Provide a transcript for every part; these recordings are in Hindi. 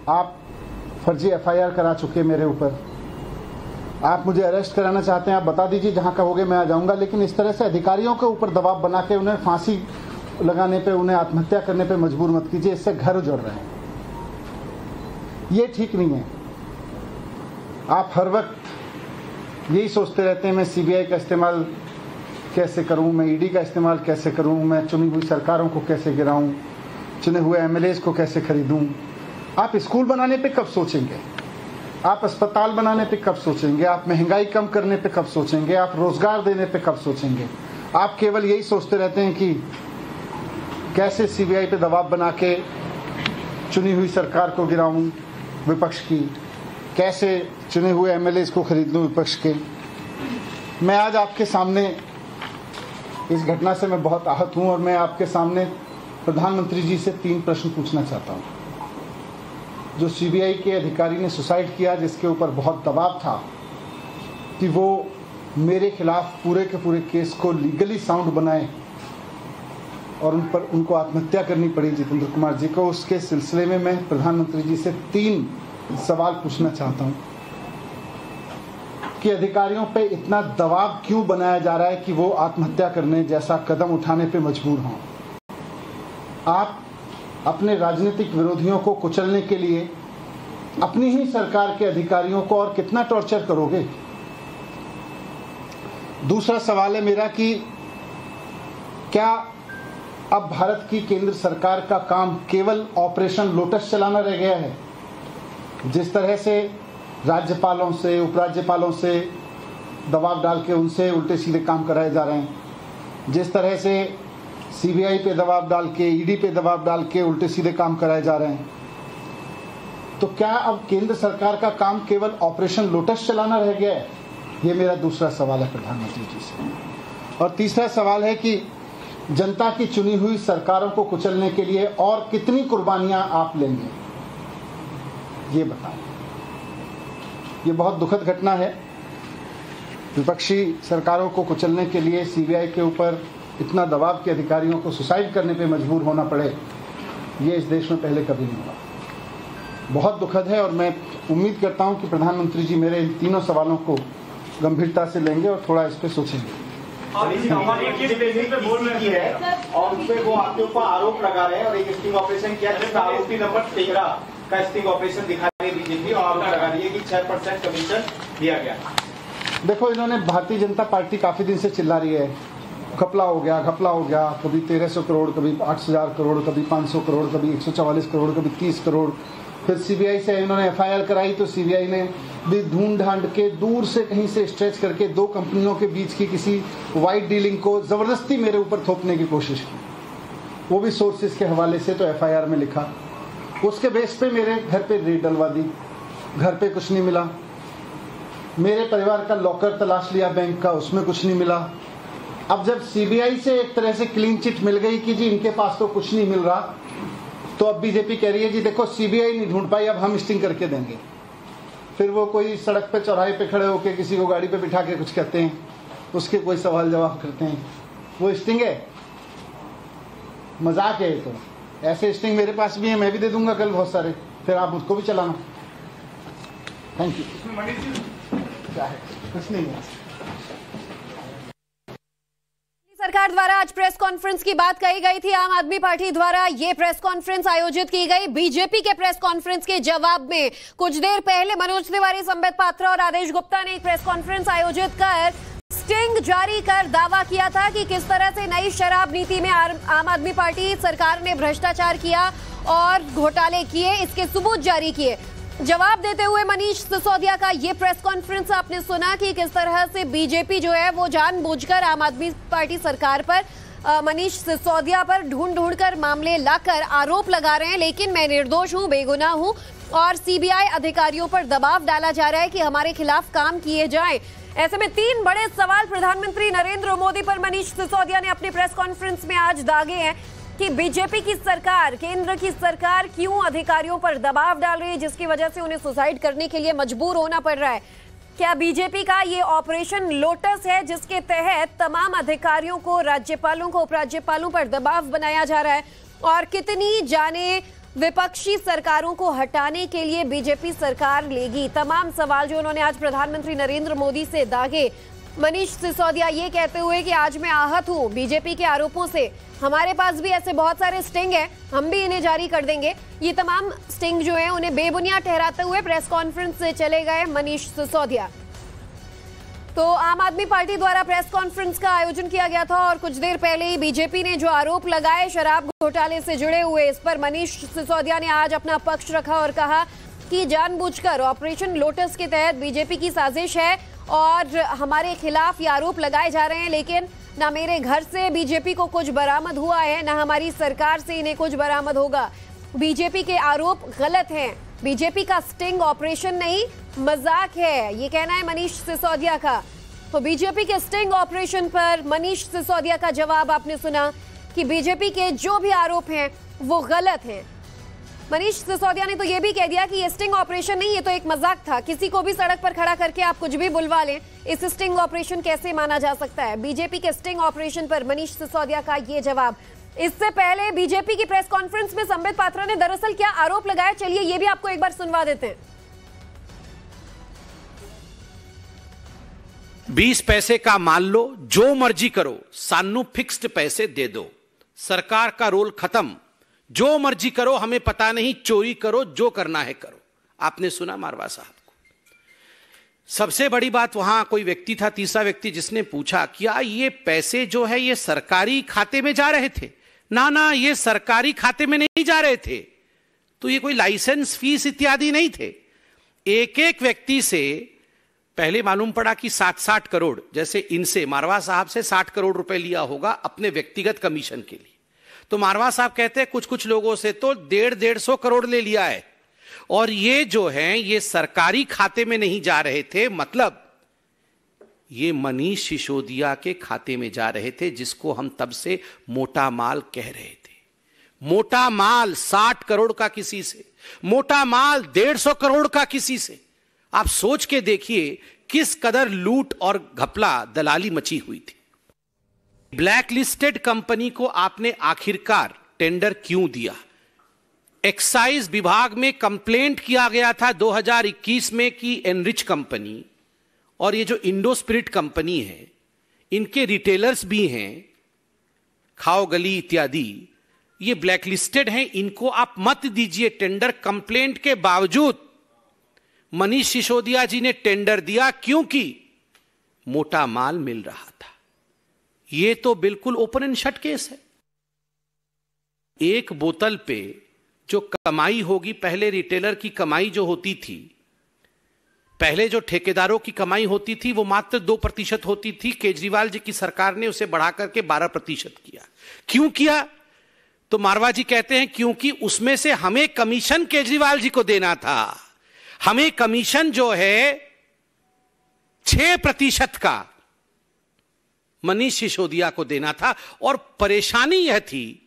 आप फर्जी एफआईआर करा चुके मेरे ऊपर, आप मुझे अरेस्ट कराना चाहते हैं, आप बता दीजिए, जहां कहोगे मैं आ जाऊंगा। लेकिन इस तरह से अधिकारियों के ऊपर दबाव बना के उन्हें फांसी लगाने पे, उन्हें आत्महत्या करने पे मजबूर मत कीजिए, इससे घर उजड़ रहे हैं, ये ठीक नहीं है। आप हर वक्त यही सोचते रहते हैं मैं सीबीआई का इस्तेमाल कैसे करूं, मैं ईडी का इस्तेमाल कैसे करूं, मैं चुनी हुई सरकारों को कैसे गिराऊं, चुने हुए एमएलएज को कैसे खरीदूं। आप स्कूल बनाने पे कब सोचेंगे, आप अस्पताल बनाने पे कब सोचेंगे, आप महंगाई कम करने पे कब सोचेंगे, आप रोजगार देने पे कब सोचेंगे। आप केवल यही सोचते रहते हैं कि कैसे सीबीआई पे दबाव बना के चुनी हुई सरकार को गिराऊं विपक्ष की, कैसे चुने हुए एमएलएज को खरीद लूं विपक्ष के। मैं आज आपके सामने इस घटना से मैं बहुत आहत हूं और मैं आपके सामने प्रधानमंत्री जी से 3 प्रश्न पूछना चाहता हूं। जो सीबीआई के अधिकारी ने सुसाइड किया, जिसके ऊपर बहुत दबाव था कि वो मेरे खिलाफ पूरे के पूरे केस को लीगली साउंड बनाए और उनको आत्महत्या करनी पड़ी जितेंद्र कुमार जी को, उसके सिलसिले में मैं प्रधानमंत्री जी से 3 सवाल पूछना चाहता हूं कि अधिकारियों पे इतना दबाव क्यों बनाया जा रहा है कि वो आत्महत्या करने जैसा कदम उठाने पे मजबूर हों। आप अपने राजनीतिक विरोधियों को कुचलने के लिए अपनी ही सरकार के अधिकारियों को और कितना टॉर्चर करोगे। दूसरा सवाल है मेरा कि क्या अब भारत की केंद्र सरकार का काम केवल ऑपरेशन लोटस चलाना रह गया है। जिस तरह से राज्यपालों से, उपराज्यपालों से दबाव डाल के उनसे उल्टे सीधे काम कराए जा रहे हैं, जिस तरह से सीबीआई पे दबाव डाल के, ईडी पे दबाव डाल के उल्टे सीधे काम कराए जा रहे हैं, तो क्या अब केंद्र सरकार का काम केवल ऑपरेशन लोटस चलाना रह गया है। ये मेरा दूसरा सवाल है प्रधानमंत्री जी से। और तीसरा सवाल है कि जनता की चुनी हुई सरकारों को कुचलने के लिए और कितनी कुर्बानियां आप लेंगे, ये बताएं। ये बहुत दुखद घटना है। विपक्षी सरकारों को कुचलने के लिए सीबीआई के ऊपर इतना दबाव के अधिकारियों को सुसाइड करने पे मजबूर होना पड़े, ये इस देश में पहले कभी नहीं हुआ। बहुत दुखद है और मैं उम्मीद करता हूं कि प्रधानमंत्री जी मेरे इन 3 सवालों को गंभीरता से लेंगे और थोड़ा इस पे सोचेंगे। और उस पे वो आपके ऊपर आरोप लगा रहे हैं और एक स्टिंग ऑपरेशन किया जिसमें आरोपी नंबर 13 का स्टिंग ऑपरेशन दिखा रही है बीजेपी और आरोप लगा रही है कि 6% कमीशन दिया गया। देखो, इन्होंने भारतीय जनता पार्टी काफी दिन से चिल्ला रही है घपला हो गया, घपला हो गया, कभी 1300 करोड़, कभी 8000 करोड़, कभी 500 करोड़, कभी 144 करोड़, कभी 30 करोड़। फिर सीबीआई से इन्होंने एफआईआर कराई तो सीबीआई ने भी ढूंढ ढांड के दूर से कहीं से स्ट्रेच करके 2 कंपनियों के बीच की किसी वाइट डीलिंग को जबरदस्ती मेरे ऊपर थोपने की कोशिश की, वो भी सोर्सेज के हवाले से। तो एफआईआर में लिखा, उसके बेस पे मेरे घर पे रेड डलवा दी, घर पे कुछ नहीं मिला। मेरे परिवार का लॉकर तलाश लिया बैंक का, उसमें कुछ नहीं मिला। अब जब सीबीआई से एक तरह से क्लीन चिट मिल गई कि जी इनके पास तो कुछ नहीं मिल रहा, तो अब बीजेपी कह रही है जी देखो सीबीआई नहीं ढूंढ पाई, अब हम स्टिंग करके देंगे। फिर वो कोई सड़क पे, चौराहे पे खड़े होकर किसी को गाड़ी पे बिठा के कुछ कहते हैं, उसके कोई सवाल जवाब करते हैं, वो स्टिंग है। मजाक है। तो ऐसे स्टिंग मेरे पास भी है, मैं भी दे दूंगा कल बहुत सारे, फिर आप मुझको भी चलाना। Thank you. क्या है, कुछ नहीं है। सरकार द्वारा आज प्रेस कॉन्फ्रेंस की बात कही गई थी। आम आदमी पार्टी द्वारा ये प्रेस कॉन्फ्रेंस आयोजित की गई। बीजेपी के प्रेस कॉन्फ्रेंस के जवाब में कुछ देर पहले मनोज तिवारी, संबित पात्रा और आदेश गुप्ता ने एक प्रेस कॉन्फ्रेंस आयोजित कर स्टिंग जारी कर दावा किया था कि किस तरह से नई शराब नीति में आम आदमी पार्टी सरकार ने भ्रष्टाचार किया और घोटाले किए, इसके सबूत जारी किए। जवाब देते हुए मनीष सिसोदिया का ये प्रेस कॉन्फ्रेंस आपने सुना कि किस तरह से बीजेपी जो है वो जानबूझकर आम आदमी पार्टी सरकार पर, मनीष सिसोदिया पर ढूंढ कर मामले लाकर आरोप लगा रहे हैं, लेकिन मैं निर्दोष हूं, बेगुनाह हूं और सीबीआई अधिकारियों पर दबाव डाला जा रहा है कि हमारे खिलाफ काम किए जाएं। ऐसे में 3 बड़े सवाल प्रधानमंत्री नरेंद्र मोदी पर मनीष सिसोदिया ने अपनी प्रेस कॉन्फ्रेंस में आज दागे हैं कि बीजेपी की सरकार, केंद्र की सरकार क्यों अधिकारियों पर दबाव डाल रही है, जिसकी वजह से उन्हें सुसाइड करने के लिए मजबूर होना पड़ रहा है। क्या बीजेपी का ये ऑपरेशन लोटस है जिसके तहत तमाम अधिकारियों को, राज्यपालों को, उपराज्यपालों पर दबाव बनाया जा रहा है और कितनी जाने विपक्षी सरकारों को हटाने के लिए बीजेपी सरकार लेगी? तमाम सवाल जो उन्होंने आज प्रधानमंत्री नरेंद्र मोदी से दागे। मनीष सिसोदिया ये कहते हुए कि आज मैं आहत हूं बीजेपी के आरोपों से, हमारे पास भी ऐसे बहुत सारे स्टिंग हैं, हम भी इन्हें जारी कर देंगे। ये तमाम स्टिंग जो है उन्हें बेबुनियाद ठहराते हुए प्रेस कॉन्फ्रेंस से चले गए मनीष सिसोदिया। तो आम आदमी पार्टी द्वारा प्रेस कॉन्फ्रेंस का आयोजन किया गया था और कुछ देर पहले ही बीजेपी ने जो आरोप लगाए शराब घोटाले से जुड़े हुए, इस पर मनीष सिसोदिया ने आज अपना पक्ष रखा और कहा कि जानबूझकर ऑपरेशन लोटस के तहत बीजेपी की साजिश है और हमारे खिलाफ ये आरोप लगाए जा रहे हैं, लेकिन ना मेरे घर से बीजेपी को कुछ बरामद हुआ है, ना हमारी सरकार से इन्हें कुछ बरामद होगा। बीजेपी के आरोप गलत हैं, बीजेपी का स्टिंग ऑपरेशन नहीं मजाक है, ये कहना है मनीष सिसोदिया का। तो बीजेपी के स्टिंग ऑपरेशन पर मनीष सिसोदिया का जवाब आपने सुना कि बीजेपी के जो भी आरोप हैं वो गलत हैं। मनीष सिसोदिया ने तो ये भी कह दिया कि ये स्टिंग ऑपरेशन नहीं, ये तो एक मजाक था, किसी को भी सड़क पर खड़ा करके आप कुछ भी बुलवा लें, इस स्टिंग ऑपरेशन कैसे माना जा सकता है। बीजेपी के स्टिंग ऑपरेशन पर मनीष सिसोदिया का ये जवाब। इससे पहले बीजेपी की प्रेस कॉन्फ्रेंस में संबित पात्रा ने दरअसल क्या आरोप लगाया, चलिए ये भी आपको एक बार सुनवा देते हैं। 20 पैसे का मान लो, जो मर्जी करो, सानू फिक्स्ड पैसे दे दो, सरकार का रोल खत्म, जो मर्जी करो, हमें पता नहीं, चोरी करो, जो करना है करो। आपने सुना मारवा साहब को। सबसे बड़ी बात, वहां कोई व्यक्ति था, तीसरा व्यक्ति, जिसने पूछा क्या ये पैसे जो है ये सरकारी खाते में जा रहे थे? ना, ये सरकारी खाते में नहीं जा रहे थे, तो ये कोई लाइसेंस फीस इत्यादि नहीं थे। एक एक व्यक्ति से पहले मालूम पड़ा कि 60 करोड़, जैसे इनसे मारवा साहब से 60 करोड़ रुपए लिया होगा अपने व्यक्तिगत कमीशन के लिए। तो मारवा साहब कहते हैं कुछ लोगों से तो 150 करोड़ ले लिया है, और ये जो है ये सरकारी खाते में नहीं जा रहे थे, मतलब ये मनीष सिसोदिया के खाते में जा रहे थे, जिसको हम तब से मोटा माल कह रहे थे। मोटा माल 60 करोड़ का किसी से, मोटा माल 150 करोड़ का किसी से। आप सोच के देखिए किस कदर लूट और घपला दलाली मची हुई थी। ब्लैक लिस्टेड कंपनी को आपने आखिरकार टेंडर क्यों दिया? एक्साइज विभाग में कंप्लेंट किया गया था 2021 में कि एनरिच कंपनी और ये जो इंडो स्पिरिट कंपनी है, इनके रिटेलर्स भी हैं, खाओ गली इत्यादि, ये ब्लैक लिस्टेड हैं, इनको आप मत दीजिए टेंडर। कंप्लेंट के बावजूद मनीष सिसोदिया जी ने टेंडर दिया, क्योंकि मोटा माल मिल रहा था। यह तो बिल्कुल ओपन एंड शट केस है। एक बोतल पे जो कमाई होगी, पहले रिटेलर की कमाई जो होती थी, पहले जो ठेकेदारों की कमाई होती थी वो मात्र 2% होती थी। केजरीवाल जी की सरकार ने उसे बढ़ा करके 12% किया। क्यों किया? तो मारवा जी कहते हैं क्योंकि उसमें से हमें कमीशन केजरीवाल जी को देना था। हमें कमीशन जो है 6% का मनीष सिसोदिया को देना था, और परेशानी यह थी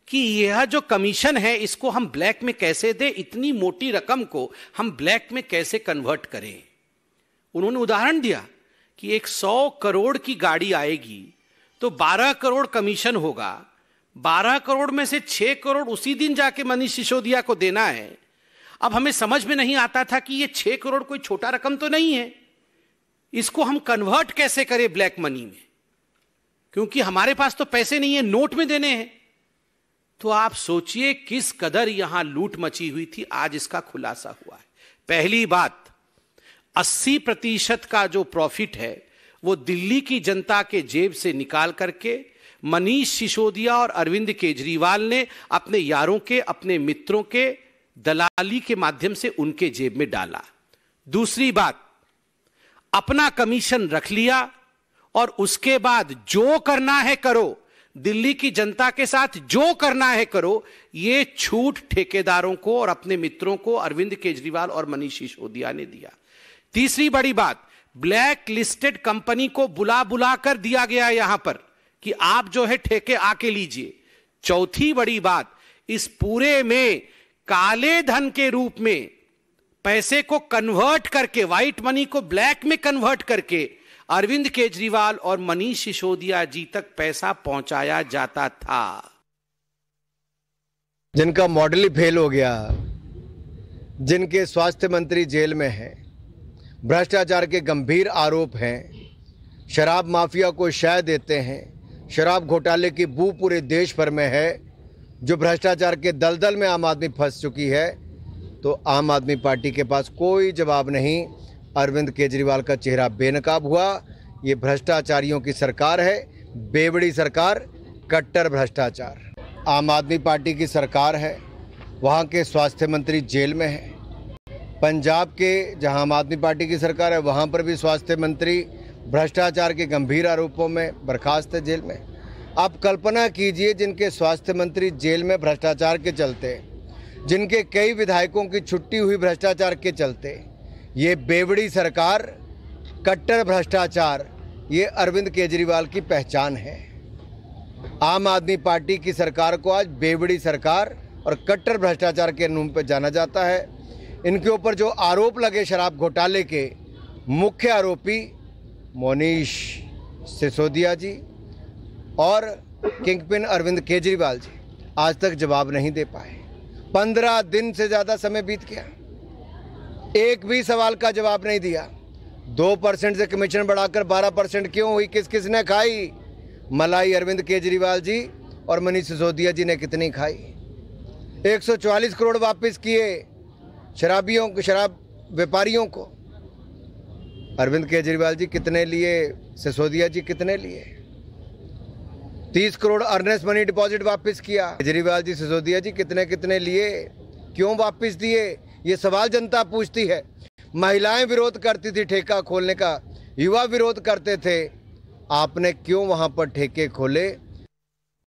कि यह जो कमीशन है इसको हम ब्लैक में कैसे दें, इतनी मोटी रकम को हम ब्लैक में कैसे कन्वर्ट करें। उन्होंने उदाहरण दिया कि एक 100 करोड़ की गाड़ी आएगी तो 12 करोड़ कमीशन होगा, 12 करोड़ में से 6 करोड़ उसी दिन जाके मनीष सिसोदिया को देना है। अब हमें समझ में नहीं आता था कि ये 6 करोड़ कोई छोटा रकम तो नहीं है, इसको हम कन्वर्ट कैसे करें ब्लैक मनी में, क्योंकि हमारे पास तो पैसे नहीं है, नोट में देने हैं। तो आप सोचिए किस कदर यहां लूट मची हुई थी। आज इसका खुलासा हुआ है। पहली बात, 80% का जो प्रॉफिट है वो दिल्ली की जनता के जेब से निकाल करके मनीष सिसोदिया और अरविंद केजरीवाल ने अपने यारों के, अपने मित्रों के दलाली के माध्यम से उनके जेब में डाला। दूसरी बात, अपना कमीशन रख लिया और उसके बाद जो करना है करो, दिल्ली की जनता के साथ जो करना है करो। ये छूट ठेकेदारों को और अपने मित्रों को अरविंद केजरीवाल और मनीष सिसोदिया ने दिया। तीसरी बड़ी बात, ब्लैक लिस्टेड कंपनी को बुला बुला कर दिया गया यहां पर कि आप जो है ठेके आके लीजिए। चौथी बड़ी बात, इस पूरे में काले धन के रूप में पैसे को कन्वर्ट करके, व्हाइट मनी को ब्लैक में कन्वर्ट करके अरविंद केजरीवाल और मनीष सिसोदिया जी तक पैसा पहुंचाया जाता था। जिनका मॉडल ही फेल हो गया, जिनके स्वास्थ्य मंत्री जेल में हैं, भ्रष्टाचार के गंभीर आरोप हैं, शराब माफिया को शय देते हैं, शराब घोटाले की बू पूरे देश भर में है, जो भ्रष्टाचार के दलदल में आम आदमी फंस चुकी है, तो आम आदमी पार्टी के पास कोई जवाब नहीं। अरविंद केजरीवाल का चेहरा बेनकाब हुआ। ये भ्रष्टाचारियों की सरकार है, बेवड़ी सरकार, कट्टर भ्रष्टाचार। आम आदमी पार्टी की सरकार है, वहाँ के स्वास्थ्य मंत्री जेल में है। पंजाब के जहाँ आम आदमी पार्टी की सरकार है, वहाँ पर भी स्वास्थ्य मंत्री भ्रष्टाचार के गंभीर आरोपों में बर्खास्त है, जेल में। आप कल्पना कीजिए, जिनके स्वास्थ्य मंत्री जेल में भ्रष्टाचार के चलते, जिनके कई विधायकों की छुट्टी हुई भ्रष्टाचार के चलते, ये बेवड़ी सरकार, कट्टर भ्रष्टाचार, ये अरविंद केजरीवाल की पहचान है। आम आदमी पार्टी की सरकार को आज बेवड़ी सरकार और कट्टर भ्रष्टाचार के नाम पर जाना जाता है। इनके ऊपर जो आरोप लगे शराब घोटाले के, मुख्य आरोपी मोनीश सिसोदिया जी और किंगपिन अरविंद केजरीवाल जी आज तक जवाब नहीं दे पाए। 15 दिन से ज़्यादा समय बीत गया, एक भी सवाल का जवाब नहीं दिया। 2% से कमीशन बढ़ाकर 12% क्यों हुई, किस किस ने खाई? मलाई अरविंद केजरीवाल जी और मनीष सिसोदिया जी ने कितनी खाई? 144 करोड़ वापस किए शराबियों को, शराब व्यापारियों को। अरविंद केजरीवाल जी कितने लिए, सिसोदिया जी कितने लिए? 30 करोड़ अर्नेस्ट मनी डिपॉजिट वापस किया। केजरीवाल जी, सिसोदिया जी कितने कितने लिए, क्यों वापस दिए? ये सवाल जनता पूछती है। महिलाएं विरोध करती थी ठेका खोलने का, युवा विरोध करते थे, आपने क्यों वहां पर ठेके खोले?